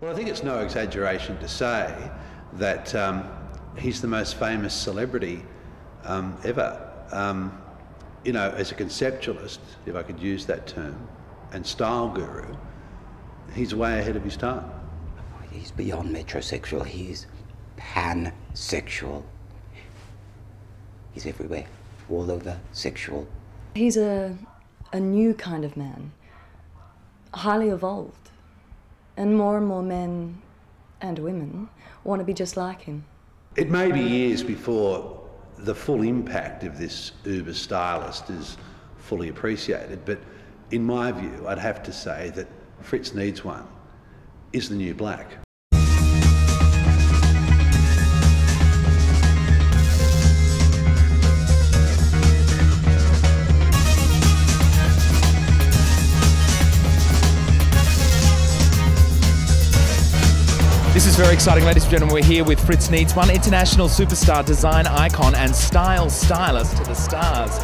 Well, I think it's no exaggeration to say that he's the most famous celebrity ever. You know, as a conceptualist, if I could use that term, and style guru, he's way ahead of his time. He's beyond metrosexual, he's pansexual. He's everywhere, all over sexual. He's a new kind of man, highly evolved, and more men and women want to be just like him. It may be years before the full impact of this uber stylist is fully appreciated, but in my view, I'd have to say that Fritz Niedsone is the new black. This is very exciting, ladies and gentlemen. We're here with Fritz Niedsone, international superstar, design icon and style stylist to the stars.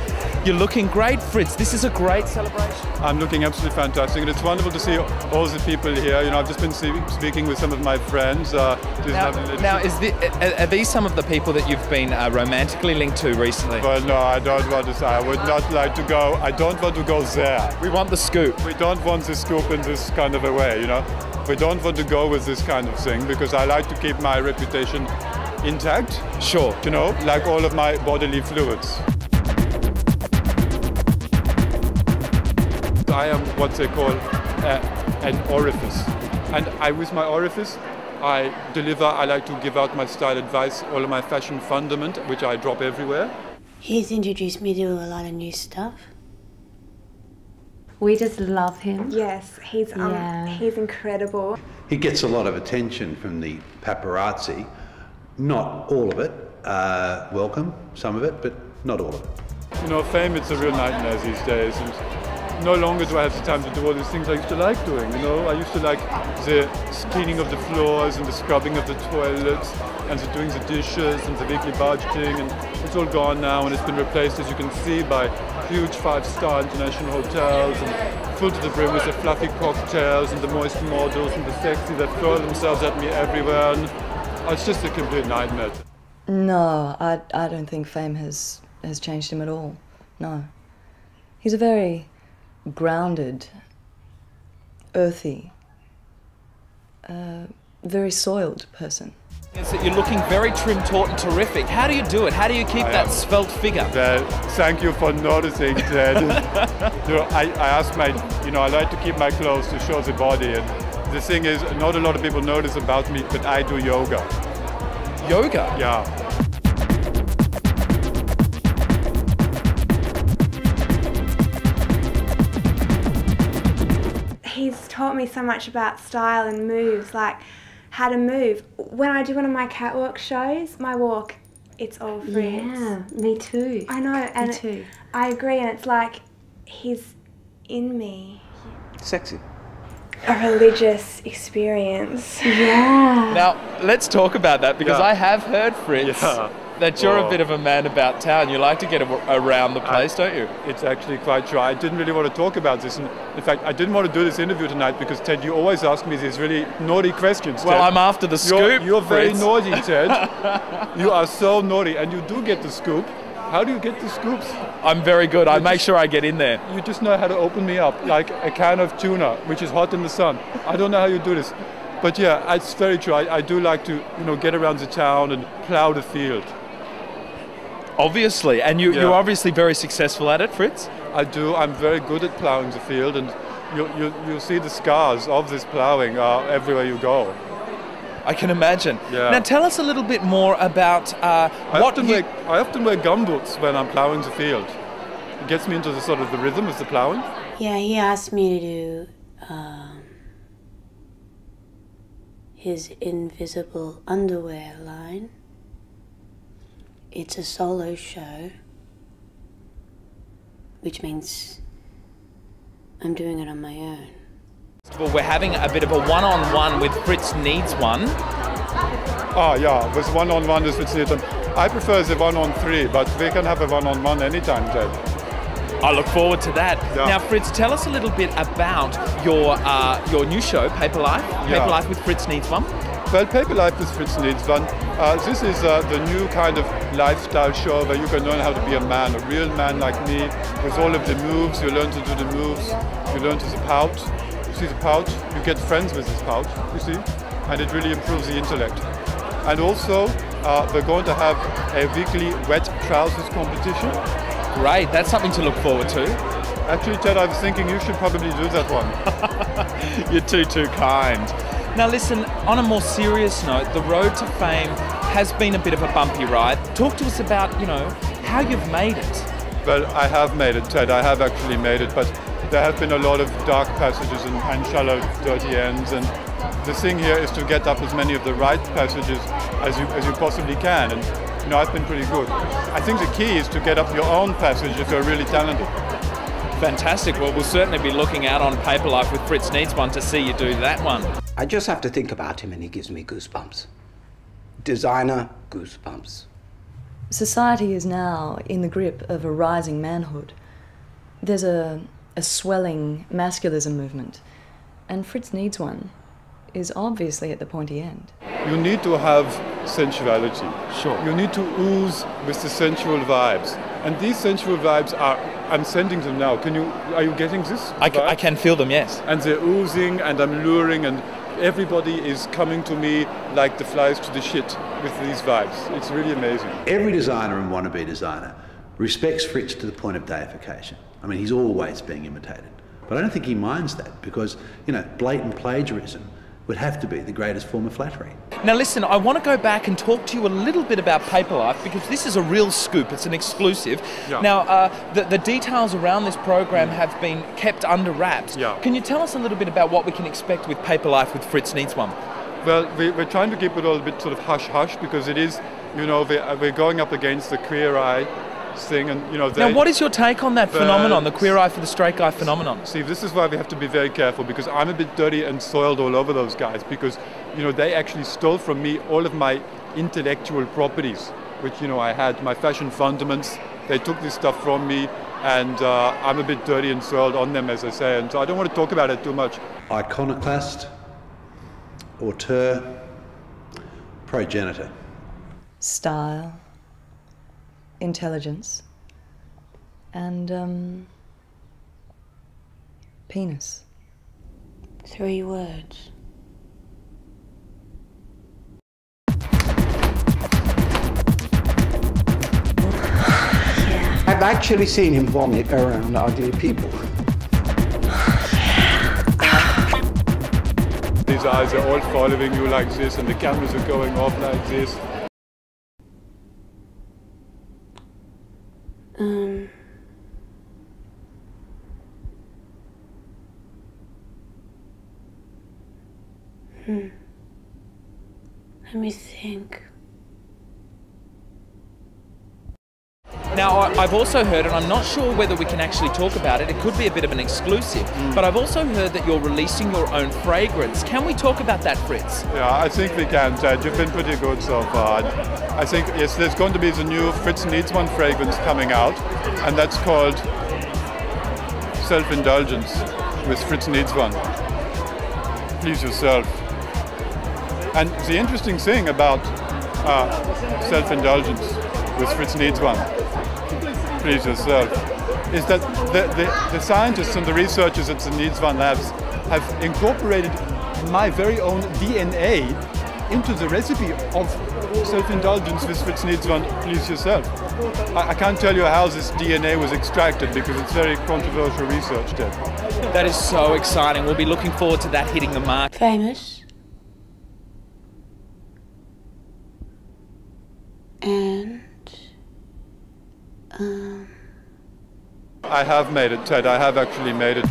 You're looking great, Fritz. This is a great celebration. I'm looking absolutely fantastic, and it's wonderful to see all the people here. You know, I've just been speaking with some of my friends. Now, are these some of the people that you've been romantically linked to recently? Well, no, I don't want to say. I would not like to go. I don't want to go there. We want the scoop. We don't want the scoop in this kind of a way, you know. We don't want to go with this kind of thing because I like to keep my reputation intact. Sure. You know, like all of my bodily fluids. I am what they call an orifice. And with my orifice, I like to give out my style advice, all of my fashion fundament, which I drop everywhere. He's introduced me to a lot of new stuff. We just love him. Yes, he's incredible. He gets a lot of attention from the paparazzi. Not all of it. Welcome, some of it, but not all of it. You know, fame, it's a real nightmare these days. And no longer do I have the time to do all these things I used to like doing, you know. I used to like the cleaning of the floors and the scrubbing of the toilets and the doing the dishes and the weekly budgeting, and it's all gone now, and it's been replaced, as you can see, by huge 5-star international hotels and full to the brim with the fluffy cocktails and the moist models and the sexy that throw themselves at me everywhere, and it's just a complete nightmare. No, I don't think fame has changed him at all. No. He's a very grounded, earthy, very soiled person. Yes, you're looking very trim, taut and terrific. How do you do it? How do you keep that svelte figure? Well, thank you for noticing, Ted. You know, I ask I like to keep my clothes to show the body, and the thing is, not a lot of people notice about me, but I do yoga. Yoga? Yeah. He's taught me so much about style and moves, like how to move. When I do one of my catwalk shows, my walk, it's all Fritz. Yeah, me too. I know, and me too. I agree, and it's like he's in me. Sexy. A religious experience. Yeah. Now, let's talk about that, because I have heard, Fritz, that you're a bit of a man about town. You like to get around the place, don't you? It's actually quite true. I didn't really want to talk about this. And in fact, I didn't want to do this interview tonight because, Ted, you always ask me these really naughty questions, Well, Ted. I'm after the scoop, You're very Fritz. naughty, Ted. You are so naughty, and you do get the scoop. How do you get the scoops? I'm very good. I make sure I get in there. You just know how to open me up, like a can of tuna, which is hot in the sun. I don't know how you do this. But yeah, it's very true. I do like to, get around the town and plow the field. Obviously, and you're obviously very successful at it, Fritz. I do. I'm very good at plowing the field, and you'll see the scars of this plowing everywhere you go. I can imagine. Yeah. Now tell us a little bit more about I often wear gumboots when I'm plowing the field. It gets me into the rhythm of the plowing. Yeah, he asked me to do his invisible underwear line. It's a solo show, which means I'm doing it on my own. Well, we're having a bit of a one-on-one with Fritz Niedsone. Oh yeah, with one-on-one with Fritz Niedsone. I prefer the one-on-3, but we can have a one-on-one anytime, Ted. I look forward to that. Yeah. Now, Fritz, tell us a little bit about your new show, Paper Life. Yeah. Paper Life with Fritz Niedsone. Well, Paper Life with Fritz Niedsone. This is the new kind of lifestyle show where you can learn how to be a man, a real man like me, with all of the moves. You learn to do the moves. You learn to pout. You see the pout? You get friends with this pout, you see? And it really improves the intellect. And also, we're going to have a weekly wet trousers competition. Great, that's something to look forward to. Actually, Ted, I was thinking you should probably do that one. You're too kind. Now listen, on a more serious note, the road to fame has been a bit of a bumpy ride. Talk to us about, how you've made it. Well, I have made it, Ted. I have actually made it, but there have been a lot of dark passages and shallow, dirty ends, and the thing here is to get up as many of the right passages as you possibly can, and I've been pretty good. I think the key is to get up your own passage if you're really talented. Fantastic. Well, we'll certainly be looking out on Paper Life with Fritz Niedsone to see you do that one. I just have to think about him and he gives me goosebumps. Designer goosebumps. Society is now in the grip of a rising manhood. There's a swelling masculism movement, and Fritz Niedsone is obviously at the pointy end. You need to have sensuality. Sure. You need to ooze with the sensual vibes. And these sensual vibes I'm sending them now. Are you getting this? I can feel them, yes. And they're oozing and I'm luring and everybody is coming to me like the flies to the shit with these vibes. It's really amazing. Every designer and wannabe designer respects Fritz to the point of deification. I mean, he's always being imitated. But I don't think he minds that because, blatant plagiarism would have to be the greatest form of flattery. Now listen, I want to go back and talk to you a little bit about Paper Life because this is a real scoop, it's an exclusive. Yeah. Now, the details around this program have been kept under wraps. Yeah. Can you tell us a little bit about what we can expect with Paper Life with Fritz Niedsone? Well, we're trying to keep it all a bit sort of hush-hush because it is, we're going up against the Queer Eye thing and, Now, what is your take on that phenomenon, the Queer Eye for the Straight Guy phenomenon? See, this is why we have to be very careful because I'm a bit dirty and soiled all over those guys because, they actually stole from me all of my intellectual properties, which, I had, my fashion fundaments. They took this stuff from me and I'm a bit dirty and soiled on them, as I say, and so I don't want to talk about it too much. Iconoclast, auteur, progenitor. Style, intelligence, and penis. 3 words. I've actually seen him vomit around ugly people. These eyes are all following you like this and the cameras are going off like this. Let me think. Now, I've also heard, and I'm not sure whether we can actually talk about it, it could be a bit of an exclusive, but I've also heard that you're releasing your own fragrance. Can we talk about that, Fritz? Yeah, I think we can, Ted. You've been pretty good so far. I think, yes, there's going to be the new Fritz Niedsone fragrance coming out, and that's called Self-Indulgence with Fritz Niedsone. Please yourself. And the interesting thing about self-indulgence with Fritz Niedsone, please yourself, is that the scientists and the researchers at the Niedsone labs have incorporated my very own DNA into the recipe of self-indulgence with Fritz Niedsone, please yourself. I can't tell you how this DNA was extracted because it's very controversial research, Ted. That is so exciting. We'll be looking forward to that hitting the mark. Famous. And I have made it, Ted. I have actually made it.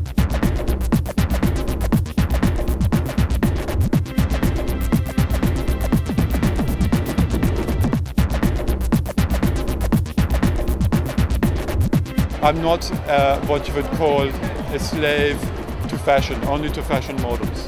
I'm not what you would call a slave to fashion, only to fashion models.